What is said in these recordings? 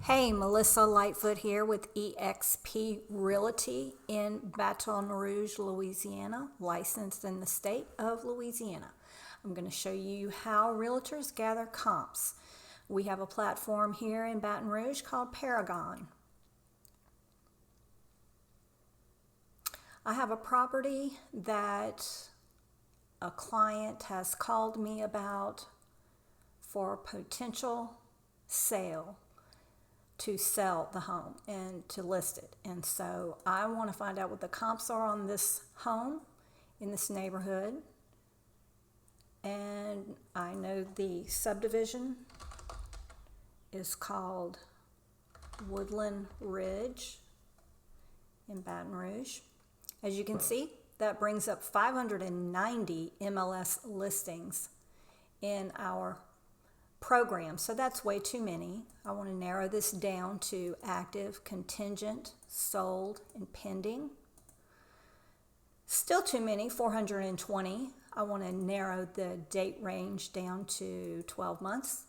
Hey, Melissa Lightfoot here with eXp Realty in Baton Rouge, Louisiana, licensed in the state of Louisiana. I'm going to show you how realtors gather comps. We have a platform here in Baton Rouge called Paragon. I have a property that a client has called me about for potential sale, to sell the home and to list it. And so I want to find out what the comps are on this home in this neighborhood. And I know the subdivision is called Woodland Ridge in Baton Rouge. As you can see, that brings up 590 MLS listings in our program, so that's way too many. I want to narrow this down to active, contingent, sold, and pending. Still too many, 420. I want to narrow the date range down to 12 months.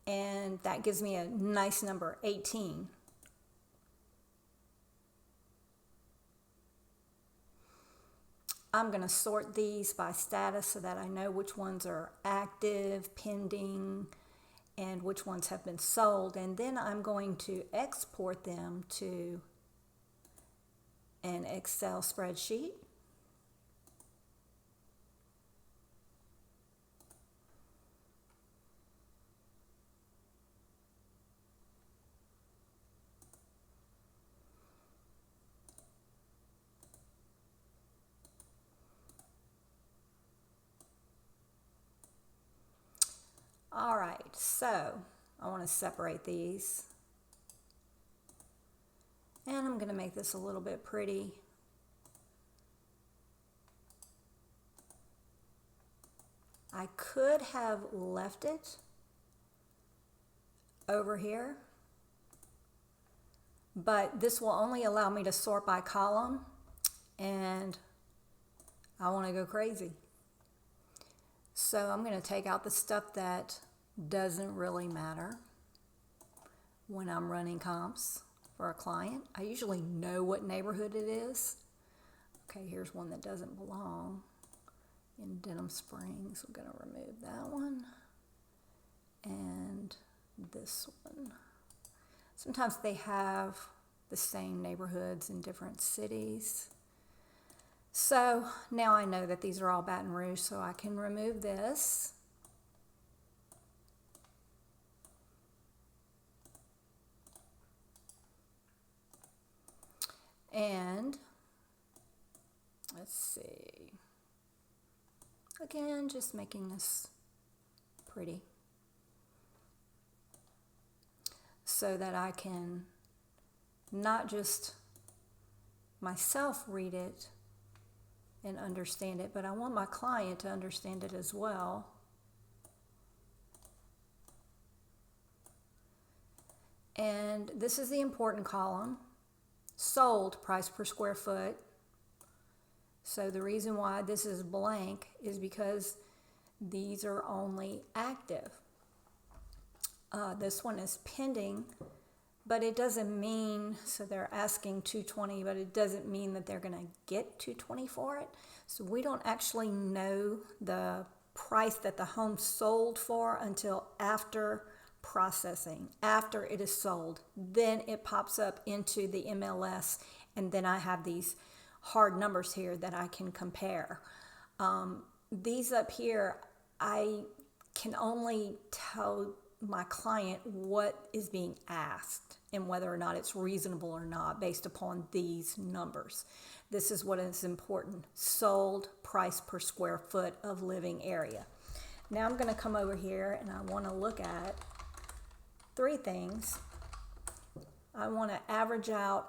And that gives me a nice number, 18. I'm going to sort these by status so that I know which ones are active, pending, and which ones have been sold. And then I'm going to export them to an Excel spreadsheet. All right, so I want to separate these. And I'm going to make this a little bit pretty. I could have left it over here, but this will only allow me to sort by column, and I want to go crazy. So I'm going to take out the stuff that doesn't really matter when I'm running comps for a client. I usually know what neighborhood it is. Okay, here's one that doesn't belong in Denham Springs. I'm going to remove that one and this one. Sometimes they have the same neighborhoods in different cities. So now I know that these are all Baton Rouge, so I can remove this. And let's see. Again, just making this pretty so that I can not just myself read it and understand it, but I want my client to understand it as well. And this is the important column, sold price per square foot. So the reason why this is blank is because these are only active. This one is pending, but it doesn't mean, so they're asking $220, but it doesn't mean that they're going to get $220 for it. So we don't actually know the price that the home sold for until after processing, after it is sold. Then it pops up into the MLS, and then I have these hard numbers here that I can compare. These up here, I can only tell my client what is being asked and whether or not it's reasonable or not based upon these numbers. This is what is important: sold price per square foot of living area. Now I'm going to come over here and I want to look at three things. I want to average out,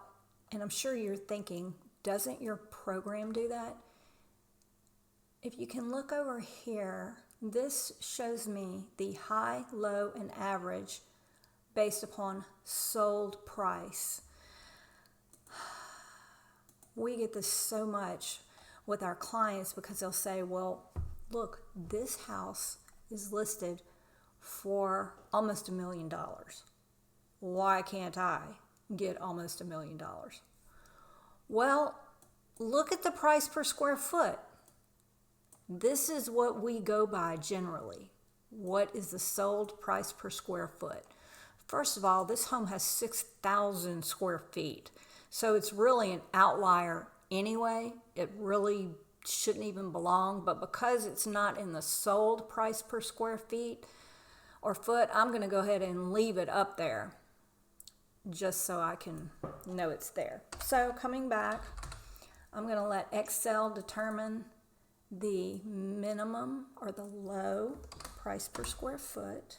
and I'm sure you're thinking, doesn't your program do that? If you can look over here, this shows me the high, low, and average based upon sold price. We get this so much with our clients because they'll say, well, look, this house is listed for almost $1 million. why can't I get almost $1 million? Well, look at the price per square foot. This is what we go by generally. What is the sold price per square foot? First of all, this home has 6,000 square feet. So it's really an outlier anyway. It really shouldn't even belong. But because it's not in the sold price per square feet or foot, I'm going to go ahead and leave it up there just so I can know it's there. So coming back, I'm going to let Excel determine the minimum or the low price per square foot,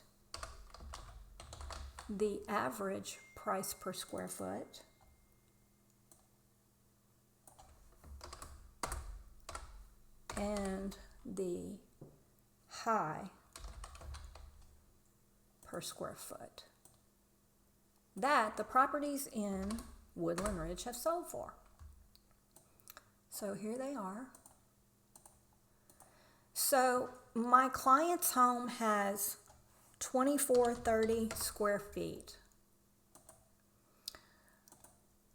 the average price per square foot, and the high per square foot that the properties in Woodland Ridge have sold for. So here they are. So my client's home has 2430 square feet.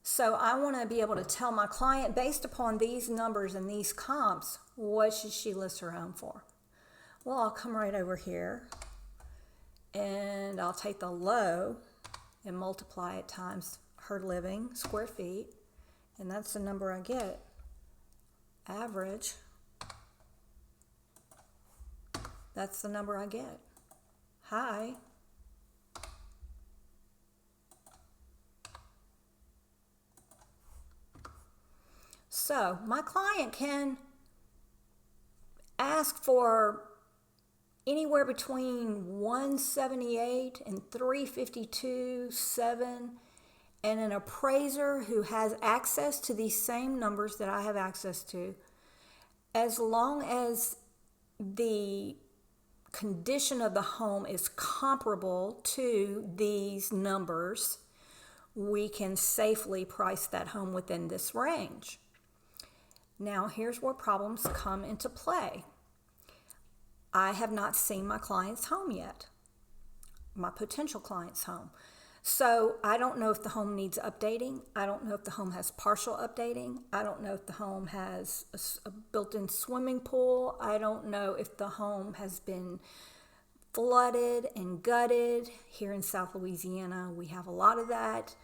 So I want to be able to tell my client, based upon these numbers and these comps, what should she list her home for? Well, I'll come right over here and I'll take the low and multiply it times her living square feet, and that's the number I get. Average, that's the number I get. High, so my client can ask for anywhere between 178 and 352.7, and an appraiser who has access to these same numbers that I have access to, as long as the condition of the home is comparable to these numbers, we can safely price that home within this range. Now, here's where problems come into play. I have not seen my client's home yet, my potential client's home. So I don't know if the home needs updating. I don't know if the home has partial updating. I don't know if the home has a built-in swimming pool. I don't know if the home has been flooded and gutted. Here in South Louisiana, we have a lot of that.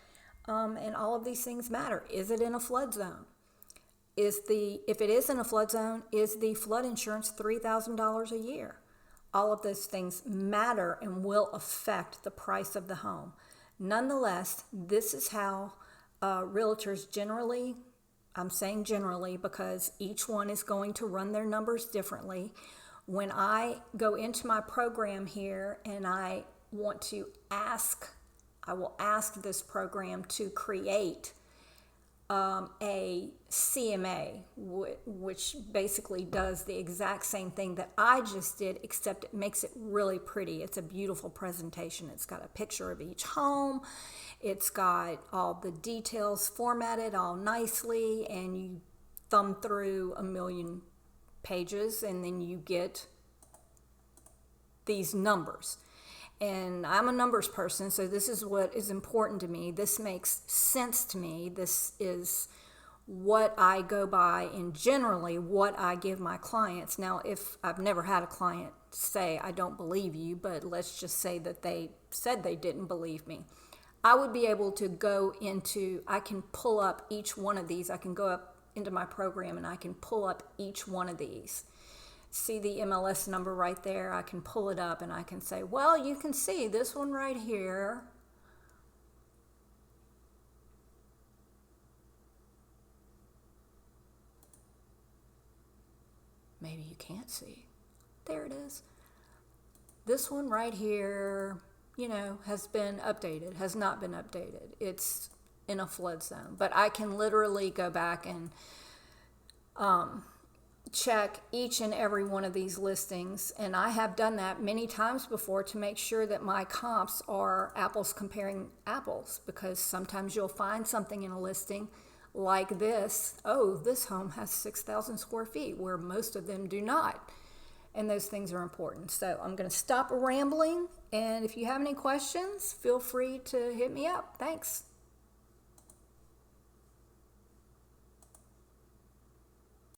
And all of these things matter. Is it in a flood zone? If it is in a flood zone, is the flood insurance $3,000 a year? All of those things matter and will affect the price of the home. Nonetheless, this is how realtors generally, I'm saying generally because each one is going to run their numbers differently. When I go into my program here and I want to ask, I will ask this program to create a CMA, which basically does the exact same thing that I just did, except it makes it really pretty. It's a beautiful presentation. It's got a picture of each home. It's got all the details formatted all nicely, and you thumb through 1,000,000 pages and then you get these numbers. And I'm a numbers person, so this is what is important to me. This makes sense to me. This is what I go by and generally what I give my clients. Now, if I've never had a client say, I don't believe you, but let's just say that they said they didn't believe me, I would be able to go into, I can pull up each one of these. I can go up into my program and I can pull up each one of these. See the MLS number right there? I can pull it up and I can say, well, you can see this one right here. Maybe you can't see. There it is. This one right here, has been updated, has not been updated. It's in a flood zone. But I can literally go back and check each and every one of these listings, and I have done that many times before to make sure that my comps are apples comparing apples, because sometimes you'll find something in a listing like this. Oh, this home has 6,000 square feet where most of them do not, and those things are important. So I'm going to stop rambling And if you have any questions, feel free to hit me up. Thanks.